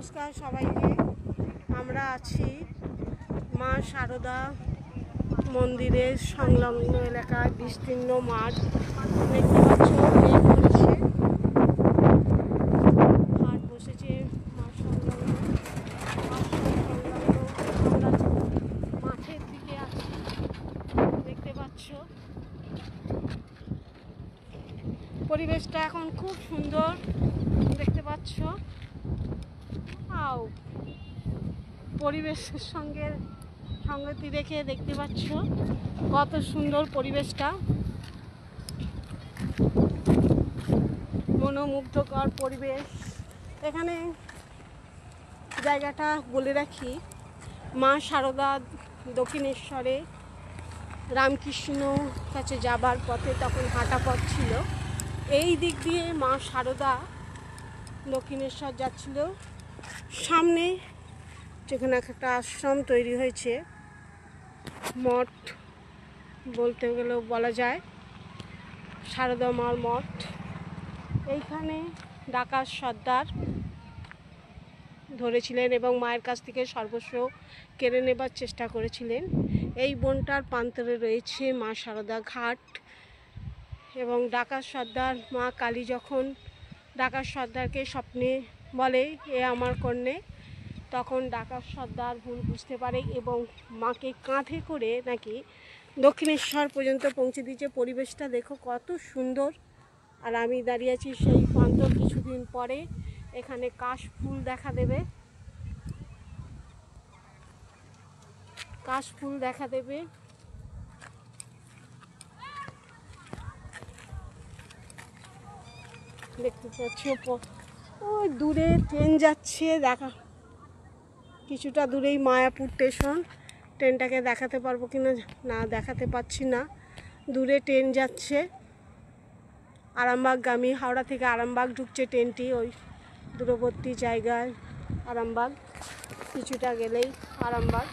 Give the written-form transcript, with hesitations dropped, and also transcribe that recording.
নমস্কার সবাইকে। আমরা আছি মা শারদা মন্দিরের সংলগ্ন এলাকায় বিস্তীর্ণ মাঠ দেখতে পাচ্ছ। হাট বসেছে মা সংলগ্ন আমরা মাঠের দিকে আছি, দেখতে পাচ্ছ। পরিবেশটা এখন খুব সুন্দর দেখতে পাচ্ছ। পরিবেশের সঙ্গে সঙ্গতি রেখে দেখতে পাচ্ছ কত সুন্দর পরিবেশটা, মনোমুগ্ধকর পরিবেশ। এখানে জায়গাটা বলে রাখি, মা শারদা দক্ষিণেশ্বরে রামকৃষ্ণ কাছে যাবার পথে তখন হাঁটা পথ ছিল। এই দিক দিয়ে মা শারদা দক্ষিণেশ্বর যাচ্ছিল। সামনে যেখানে একটা আশ্রম তৈরি হয়েছে, মঠ বলতে গেলেও বলা যায়, শারদা মার মঠ। এইখানে ডাকাত সর্দার ধরেছিলেন এবং মায়ের কাছ থেকে সর্বস্ব কেড়ে নেবার চেষ্টা করেছিলেন। এই বনটার প্রান্তরে রয়েছে মা শারদা ঘাট এবং ডাকাত সর্দার মা কালী যখন ডাকাত সর্দারকে স্বপ্নে বলে এ আমার কন্যে, তখন ডাকাত সর্দার ভুল বুঝতে পারে এবং মাকে কাঁধে করে নাকি দক্ষিণেশ্বর পর্যন্ত পৌঁছে দিয়েছে। পরিবেশটা দেখো কত সুন্দর। আর আমি দাঁড়িয়ে আছি সেই প্রান্তর। কিছুদিন পরে এখানে কাশফুল দেখা দেবে, কাশফুল দেখা দেবে। দেখতে পাচ্ছ ওই দূরে ট্রেন যাচ্ছে, দেখা কিছুটা দূরেই মায়াপুর স্টেশন। ট্রেনটাকে দেখাতে পারবো কিনা না দেখাতে পাচ্ছি না। দূরে ট্রেন যাচ্ছে আরামবাগগামী। হাওড়া থেকে আরামবাগ ঢুকছে ট্রেনটি, ওই দূরবর্তী জায়গায় আরামবাগ, কিছুটা গেলেই আরামবাগ।